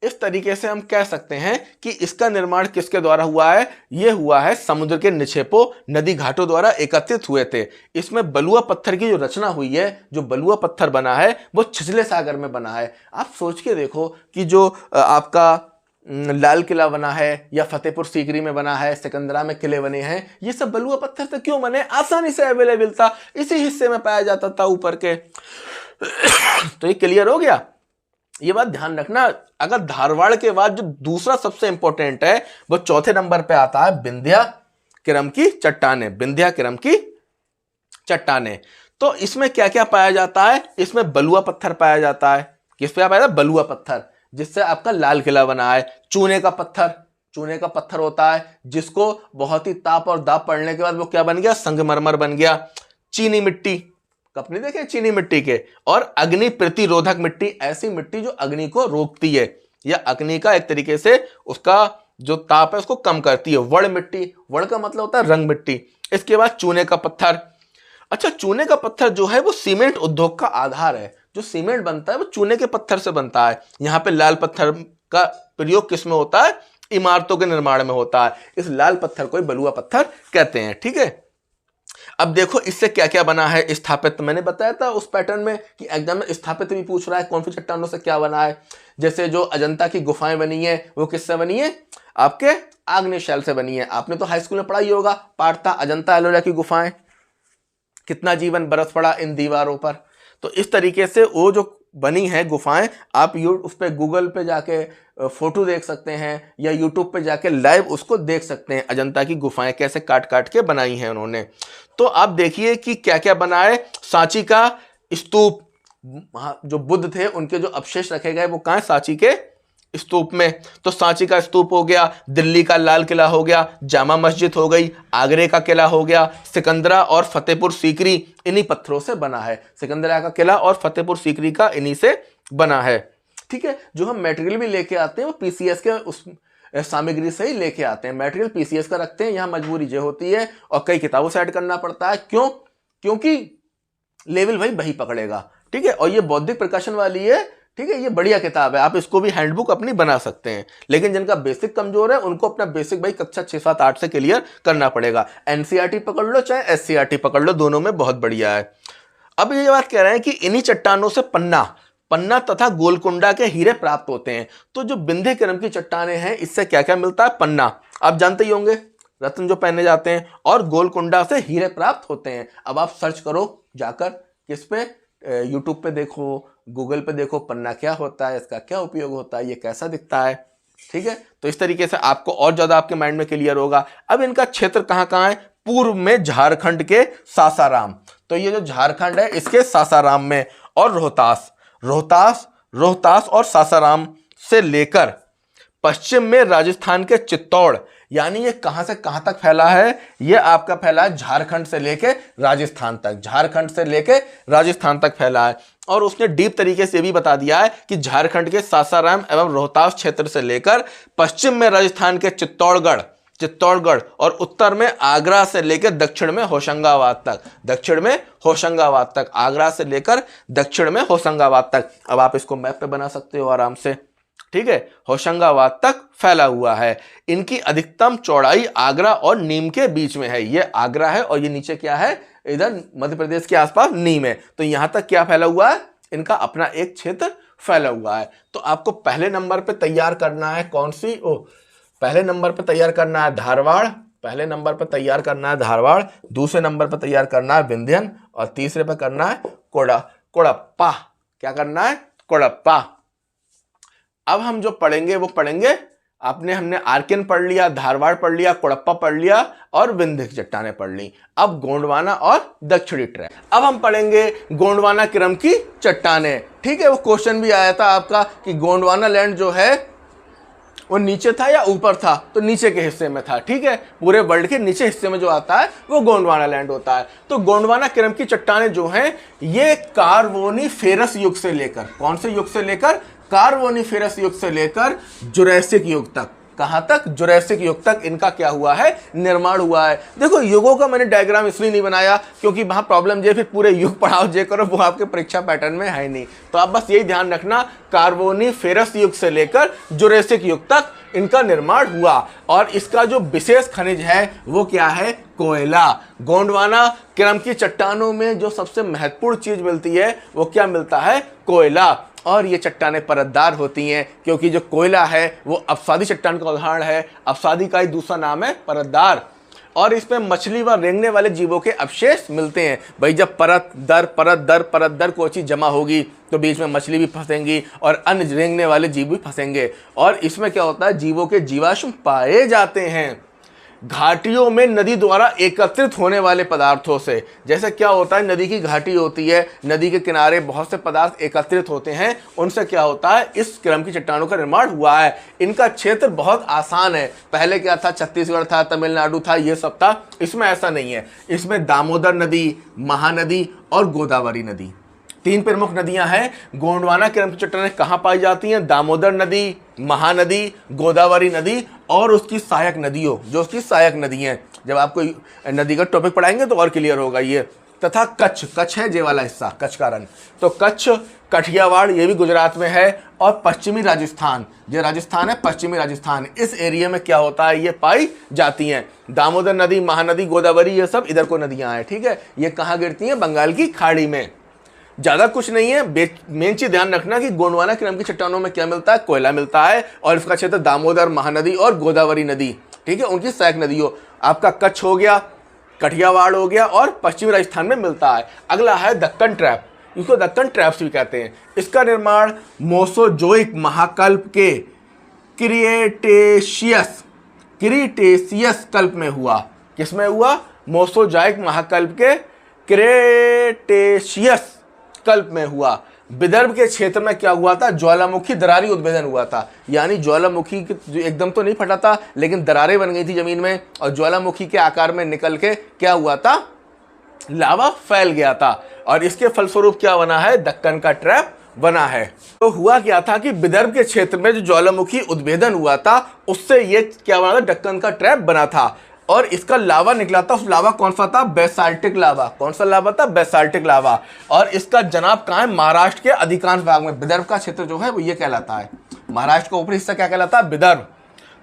इस तरीके से हम कह सकते हैं कि इसका निर्माण किसके द्वारा हुआ है? यह हुआ है समुद्र के निक्षेपों, नदी घाटों द्वारा एकत्रित हुए थे। इसमें बलुआ पत्थर की जो रचना हुई है, जो बलुआ पत्थर बना है वो छिछले सागर में बना है। आप सोच के देखो कि जो आपका लाल किला बना है या फतेहपुर सीकरी में बना है, सिकंदरा में किले बने हैं, ये सब बलुआ पत्थर से क्यों बने? आसानी से अवेलेबल था, इसी हिस्से में पाया जाता था ऊपर के। तो ये क्लियर हो गया। ये बात ध्यान रखना। अगर धारवाड़ के बाद जो दूसरा सबसे इंपॉर्टेंट है वो चौथे नंबर पे आता है विंध्या क्रम की चट्टानें। विंध्या क्रम की चट्टानें, तो इसमें क्या क्या पाया जाता है? इसमें बलुआ पत्थर पाया जाता है। किस पे पाया जाता है? बलुआ पत्थर, जिससे आपका लाल किला बना है। चूने का पत्थर, चूने का पत्थर होता है जिसको बहुत ही ताप और दाब पड़ने के बाद वो क्या बन गया, संगमरमर बन गया। चीनी मिट्टी, कपड़े देखे चीनी मिट्टी के। और अग्नि प्रतिरोधक मिट्टी, ऐसी मिट्टी जो अग्नि को रोकती है या अग्नि का एक तरीके से उसका जो ताप है उसको कम करती है। वड़ मिट्टी, वड़ का मतलब होता है रंग मिट्टी। इसके बाद चूने का पत्थर। अच्छा, चूने का पत्थर जो है वो सीमेंट उद्योग का आधार है। जो सीमेंट बनता है वो चूने के पत्थर से बनता है। यहां पे लाल पत्थर का प्रयोग किस में होता है, इमारतों के निर्माण में होता है। इस लाल पत्थर को बलुआ पत्थर कहते हैं। ठीक है, अब देखो इससे क्या क्या बना है। स्थापित, मैंने बताया था उस पैटर्न में कि एग्जाम में स्थापित भी पूछ रहा है कौन सी चट्टानों से क्या बना है। जैसे जो अजंता की गुफाएं बनी है वो किससे बनी है, आपके आग्नेय शैल से बनी है। आपने तो हाई स्कूल में पढ़ा ही होगा, पाठ था अजंता एलोरा की गुफाएं, कितना जीवन बरस पड़ा इन दीवारों पर। तो इस तरीके से वो जो बनी है गुफाएं, आप उस पर गूगल पे जाके फोटो देख सकते हैं या यूट्यूब पे जाके लाइव उसको देख सकते हैं, अजंता की गुफाएं कैसे काट काट के बनाई हैं उन्होंने। तो आप देखिए कि क्या क्या बना है। सांची का स्तूप, जो बुद्ध थे उनके जो अवशेष रखे गए वो कहाँ है, सांची के स्तूप में। तो सांची का स्तूप हो गया, दिल्ली का लाल किला हो गया, जामा मस्जिद हो गई, आगरे का किला हो गया, सिकंदरा और फतेहपुर सीकरी इन्हीं पत्थरों से बना है। सिकंदरा का किला और फतेहपुर सीकरी का इन्हीं से बना है। ठीक है, जो हम मटेरियल भी लेके आते हैं वो पीसीएस के उस सामग्री से ही लेके आते हैं। मटेरियल पीसीएस का रखते हैं, यहाँ मजबूरी ये होती है और कई किताबों से ऐड करना पड़ता है। क्यों, क्योंकि लेवल वही पकड़ेगा। ठीक है, और ये बौद्धिक प्रकाशन वाली है। ठीक है, ये बढ़िया किताब है, आप इसको भी हैंडबुक अपनी बना सकते हैं। लेकिन जिनका बेसिक कमजोर है उनको अपना बेसिक भाई कक्षा 6, 7, 8 से क्लियर करना पड़ेगा। एनसीईआरटी पकड़ लो चाहे एससीईआरटी पकड़ लो, दोनों में बहुत बढ़िया है। अब ये बात कह रहे हैं कि इन्हीं चट्टानों से पन्ना तथा गोलकुंडा के हीरे प्राप्त होते हैं। तो जो विंध्य क्रम की चट्टानें हैं इससे क्या क्या मिलता है, पन्ना आप जानते ही होंगे, रत्न जो पहने जाते हैं, और गोलकुंडा से हीरे प्राप्त होते हैं। अब आप सर्च करो जाकर, किस पे, यूट्यूब पे देखो, गूगल पे देखो, पन्ना क्या होता है, इसका क्या उपयोग होता है, ये कैसा दिखता है। ठीक है, तो इस तरीके से आपको और ज्यादा आपके माइंड में क्लियर होगा। अब इनका क्षेत्र कहां कहां है, पूर्व में झारखंड के सासाराम, तो ये जो झारखंड है इसके सासाराम में, और रोहतास और सासाराम से लेकर पश्चिम में राजस्थान के चित्तौड़, यानी ये कहां से कहां तक फैला है, ये आपका फैला है झारखंड से लेके राजस्थान तक, झारखंड से लेके राजस्थान तक फैला है। और उसने डीप तरीके से भी बता दिया है कि झारखंड के सासाराम एवं रोहतास क्षेत्र से लेकर पश्चिम में राजस्थान के चित्तौड़गढ़ और उत्तर में आगरा से लेकर दक्षिण में होशंगाबाद तक, आगरा से लेकर दक्षिण में होशंगाबाद तक। अब आप इसको मैप पे बना सकते हो आराम से। ठीक है, होशंगाबाद तक फैला हुआ है। इनकी अधिकतम चौड़ाई आगरा और नीम के बीच में है। ये आगरा है और ये नीचे क्या है, इधर मध्य प्रदेश के आसपास नीम है। तो यहां तक क्या फैला हुआ है, इनका अपना एक क्षेत्र फैला हुआ है। तो आपको पहले नंबर पे तैयार करना है पहले नंबर पे तैयार करना है धारवाड़, दूसरे नंबर पे तैयार करना है विंध्यन, और तीसरे पे करना है कोडप्पा। क्या करना है, कोडप्पा। अब हम जो पढ़ेंगे वो पढ़ेंगे, हमने आर्किन पढ़ लिया, धारवाड़ पढ़ लिया, कोडप्पा पढ़ लिया और विंध्य की चट्टानें पढ़ ली। अब गोंडवाना और दक्षिणी ट्रैक, अब हम पढ़ेंगे गोंडवाना क्रम की चट्टानें। ठीक है, वो क्वेश्चन भी आया था आपका कि गोंडवाना लैंड जो है वो नीचे था या ऊपर था, तो नीचे के हिस्से में था। ठीक है, पूरे वर्ल्ड के नीचे हिस्से में जो आता है वो गोंडवाना लैंड होता है। तो गोंडवाना क्रम की चट्टानें जो हैं ये कार्बोनिफेरस युग से लेकर, कौन से युग से लेकर, कार्बोनिफेरस युग से लेकर जुरैसिक युग तक, कहां तक, जुरैसिक युग तक इनका क्या हुआ है, निर्माण हुआ है। देखो युगों का मैंने डायग्राम इसलिए नहीं बनाया क्योंकि वहां प्रॉब्लम ये फिर पूरे युग पढ़ाओ जे करो, वो आपके परीक्षा पैटर्न में है नहीं। तो आप बस यही ध्यान रखना, कार्बोनिफेरस युग से लेकर जुरैसिक युग तक इनका निर्माण हुआ। और इसका जो विशेष खनिज है वो क्या है, कोयला। गोंडवाना क्रम की चट्टानों में जो सबसे महत्वपूर्ण चीज मिलती है वो क्या मिलता है, कोयला। और ये चट्टानें परतदार होती हैं क्योंकि जो कोयला है वो अवसादी चट्टान का उदाहरण है। अवसादी का ही दूसरा नाम है परतदार। और इसमें मछली व रेंगने वाले जीवों के अवशेष मिलते हैं। भाई जब परत दर कोई चीज जमा होगी तो बीच में मछली भी फंसेंगी और अन्य रेंगने वाले जीव भी फंसेंगे। और इसमें क्या होता है, जीवों के जीवाश्म पाए जाते हैं। घाटियों में नदी द्वारा एकत्रित होने वाले पदार्थों से। जैसे क्या होता है, नदी की घाटी होती है, नदी के किनारे बहुत से पदार्थ एकत्रित होते हैं, उनसे क्या होता है, इस क्रम की चट्टानों का निर्माण हुआ है। इनका क्षेत्र बहुत आसान है। पहले क्या था, छत्तीसगढ़ था, तमिलनाडु था, ये सब था। इसमें ऐसा नहीं है। इसमें दामोदर नदी, महानदी और गोदावरी नदी, 3 प्रमुख नदियां हैं। गोंडवाना क्रम की चट्टानें कहाँ पाई जाती हैं? दामोदर नदी, महानदी, गोदावरी नदी और उसकी सहायक नदियों, जो उसकी सहायक नदी हैं। जब आपको नदी का टॉपिक पढ़ाएंगे तो और क्लियर होगा ये। तथा कच्छ, कच्छ है जे वाला हिस्सा, कच्छ का रन, तो कच्छ, कठियावाड़, ये भी गुजरात में है। और पश्चिमी राजस्थान, जो राजस्थान है, पश्चिमी राजस्थान, इस एरिया में क्या होता है, ये पाई जाती हैं। दामोदर नदी, महानदी, गोदावरी, ये सब इधर को नदियां हैं, ठीक है। ये कहाँ गिरती हैं? बंगाल की खाड़ी में। ज्यादा कुछ नहीं है। मेन चीज ध्यान रखना कि गोंडवाना क्रम की चट्टानों में क्या मिलता है? कोयला मिलता है। और इसका क्षेत्र दामोदर, महानदी और गोदावरी नदी, ठीक है, उनकी सहायक नदियों। आपका कच्छ हो गया, कठियावाड़ हो गया और पश्चिमी राजस्थान में मिलता है। अगला है दक्कन ट्रैप, इसको दक्कन ट्रैप्स भी कहते हैं। इसका निर्माण मोसोजोइक महाकल्प के क्रीटेशियस कल्प में हुआ। किसमें हुआ? मोसोजोइक महाकल्प के क्रीटेशियस कल्प में हुआ। विदर्भ के क्षेत्र में क्या हुआ था? ज्वालामुखी दरारी उद्भेदन हुआ था। यानी ज्वालामुखी एकदम तो नहीं फटा था, लेकिन दरारें बन गई थी जमीन में, और ज्वालामुखी के आकार में निकल के क्या हुआ था? लावा फैल गया था। और इसके फलस्वरूप क्या बना है? दक्कन का ट्रैप बना है। तो हुआ क्या था कि विदर्भ के क्षेत्र में जो ज्वालामुखी उद्भेदन हुआ था, उससे ये क्या बना था? दक्कन का ट्रैप बना था। और इसका लावा निकला था। उस लावा कौन सा था? Basaltic lava. कौन सा लावा था? Basaltic lava. और इसका जनाब कहाँ है? महाराष्ट्र के अधिकांश भाग में। विदर्भ का क्षेत्र जो है वो ये कहलाता है। महाराष्ट्र का ऊपरी हिस्सा क्या कहलाता है? विदर्भ।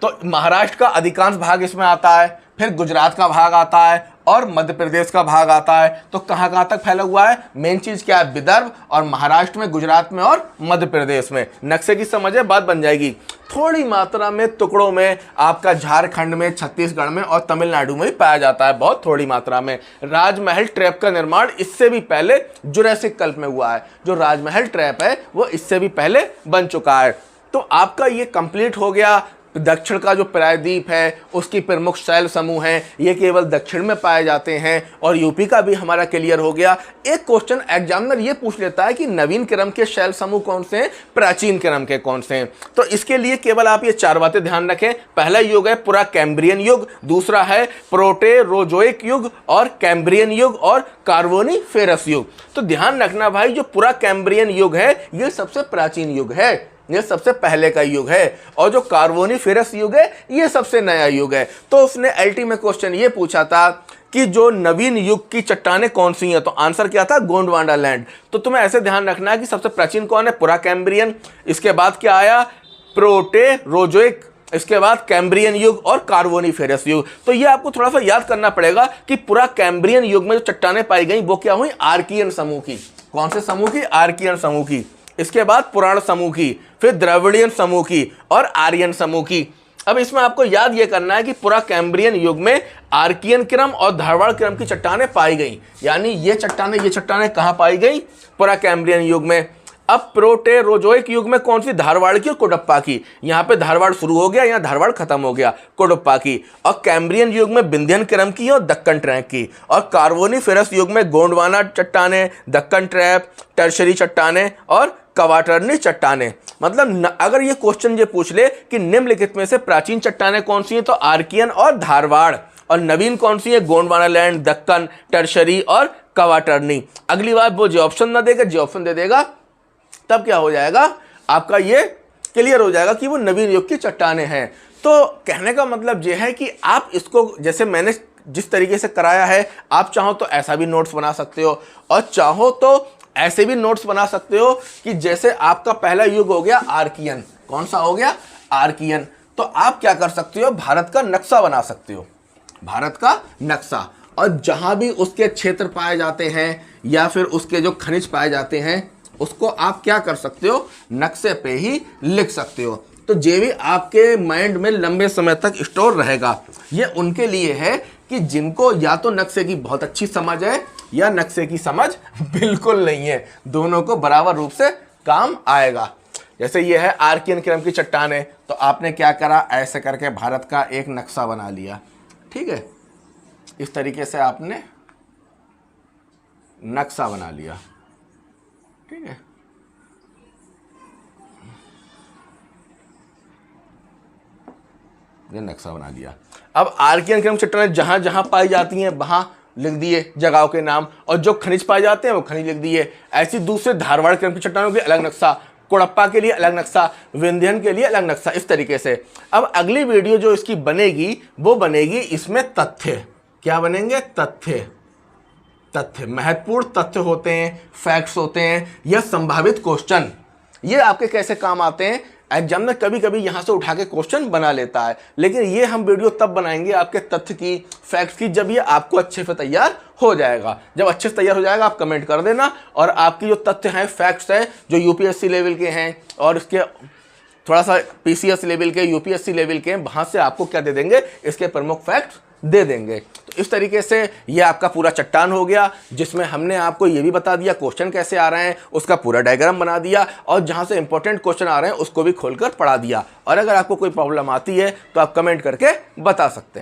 तो महाराष्ट्र का अधिकांश भाग इसमें आता है, फिर गुजरात का भाग आता है और मध्य प्रदेश का भाग आता है। तो कहाँ कहाँ तक फैला हुआ है? मेन चीज क्या है? विदर्भ और महाराष्ट्र में, गुजरात में और मध्य प्रदेश में। नक्शे की समझ है, बात बन जाएगी। थोड़ी मात्रा में टुकड़ों में आपका झारखंड में, छत्तीसगढ़ में और तमिलनाडु में भी पाया जाता है, बहुत थोड़ी मात्रा में। राजमहल ट्रैप का निर्माण इससे भी पहले जुरासिक कल्प में हुआ है। जो राजमहल ट्रैप है वो इससे भी पहले बन चुका है। तो आपका ये कंप्लीट हो गया। दक्षिण का जो प्रायद्वीप है उसकी प्रमुख शैल समूह हैं, ये केवल दक्षिण में पाए जाते हैं। और यूपी का भी हमारा क्लियर हो गया। एक क्वेश्चन एग्जामिनर ये पूछ लेता है कि नवीन क्रम के शैल समूह कौन से हैं, प्राचीन क्रम के कौन से हैं। तो इसके लिए केवल आप ये 4 बातें ध्यान रखें। पहला युग है पुरा कैम्ब्रियन युग, दूसरा है प्रोटेरोजोइक युग और कैम्ब्रियन युग और कार्बोनिफेरस युग। तो ध्यान रखना भाई, जो पुरा कैम्ब्रियन युग है ये सबसे प्राचीन युग है, ये सबसे पहले का युग है। और जो कार्बोनिफेरस युग है ये सबसे नया युग है। तो उसने एलटी में क्वेश्चन ये पूछा था कि जो नवीन युग की चट्टानें कौन सी हैं, तो आंसर क्या था? गोंडवाना लैंड। तो तुम्हें ऐसे ध्यान रखना है कि सबसे प्राचीन कौन है? पुरा कैम्ब्रियन। इसके बाद क्या आया? प्रोटेरोजोइक। इसके बाद कैम्ब्रियन युग और कार्बोनिफेरस युग। तो ये आपको थोड़ा सा याद करना पड़ेगा कि पुरा कैम्ब्रियन युग में जो चट्टानें पाई गई वो क्या हुई? आर्कियन समूह की। कौन से समूह की? आर्कियन समूह की। इसके बाद पुराण समूह की, फिर द्रविड़ियन समूह की और आर्यन समूह की। अब इसमें आपको याद यह करना है कि पुरा कैम्ब्रियन युग में आर्कियन क्रम और धारवाड़ क्रम की चट्टानें पाई गई। यानी ये चट्टानें कहां पाई गई? पुरा कैम्ब्रियन युग में। अब प्रोटेरोजोइक युग में कौन सी? धारवाड़ की और कोडप्पा की। यहाँ पे धारवाड़ शुरू हो गया, यहाँ धारवाड़ खत्म हो गया, कोडप्पा की। और कैम्ब्रियन युग में विंध्यन क्रम की और दक्कन ट्रैप की। और कार्बोनिफेरस युग में गोंडवाना चट्टानें, दक्कन ट्रैप, टर्शरी चट्टानें और कवाटरनी चट्टानें। मतलब अगर ये क्वेश्चन ये पूछ ले कि निम्नलिखित में से प्राचीन चट्टानें कौन सी हैं, तो आर्कियन और धारवाड़। और नवीन कौन सी है? गोंडवाना लैंड, दक्कन, टर्शरी और कवाटरनी। अगली बार वो जो ऑप्शन ना देगा, जो ऑप्शन दे देगा, तब क्या हो जाएगा? आपका ये क्लियर हो जाएगा कि वो नवीन युग की चट्टानें हैं। तो कहने का मतलब ये है कि आप इसको, जैसे मैंने जिस तरीके से कराया है, आप चाहो तो ऐसा भी नोट्स बना सकते हो और चाहो तो ऐसे भी नोट्स बना सकते हो कि जैसे आपका पहला युग हो गया आर्कियन। कौन सा हो गया? आर्कियन। तो आप क्या कर सकते हो? भारत का नक्शा बना सकते हो, भारत का नक्शा। और जहां भी उसके क्षेत्र पाए जाते हैं या फिर उसके जो खनिज पाए जाते हैं, उसको आप क्या कर सकते हो? नक्शे पे ही लिख सकते हो। तो ये भी आपके माइंड में लंबे समय तक स्टोर रहेगा। ये उनके लिए है कि जिनको या तो नक्शे की बहुत अच्छी समझ है या नक्शे की समझ बिल्कुल नहीं है, दोनों को बराबर रूप से काम आएगा। जैसे ये है आर्कियन क्रम की चट्टानें, तो आपने क्या करा? ऐसे करके भारत का एक नक्शा बना लिया। ठीक है, इस तरीके से आपने नक्शा बना लिया। ठीक है, ये नक्शा बना लिया। अब आर्कियन क्रम चट्टानें जहां जहां पाई जाती हैं वहां लिख दिए जगहों के नाम, और जो खनिज पाए जाते हैं वो खनिज लिख दिए। ऐसी दूसरे धारवाड़ क्रम की चट्टानों के अलग नक्शा, कोड़प्पा के लिए अलग नक्शा, विंध्यन के लिए अलग नक्शा, इस तरीके से। अब अगली वीडियो जो इसकी बनेगी वो बनेगी इसमें तथ्य। क्या बनेंगे? तथ्य। तथ्य, महत्वपूर्ण तथ्य होते हैं, फैक्ट्स होते हैं, या संभावित क्वेश्चन, ये आपके कैसे काम आते हैं। एग्जाम में कभी कभी यहां से उठा के क्वेश्चन बना लेता है, लेकिन ये हम वीडियो तब बनाएंगे आपके तथ्य की, फैक्ट्स की, जब ये आपको अच्छे से तैयार हो जाएगा। जब अच्छे से तैयार हो जाएगा आप कमेंट कर देना, और आपकी जो तथ्य हैं, फैक्ट्स हैं, जो यूपीएससी लेवल के हैं और इसके थोड़ा सा पीसीएस लेवल के, यूपीएससी लेवल के, वहां से आपको क्या दे देंगे, इसके प्रमुख फैक्ट्स दे देंगे। तो इस तरीके से ये आपका पूरा चट्टान हो गया, जिसमें हमने आपको ये भी बता दिया क्वेश्चन कैसे आ रहे हैं, उसका पूरा डायग्राम बना दिया, और जहां से इंपॉर्टेंट क्वेश्चन आ रहे हैं उसको भी खोलकर पढ़ा दिया। और अगर आपको कोई प्रॉब्लम आती है तो आप कमेंट करके बता सकते हैं।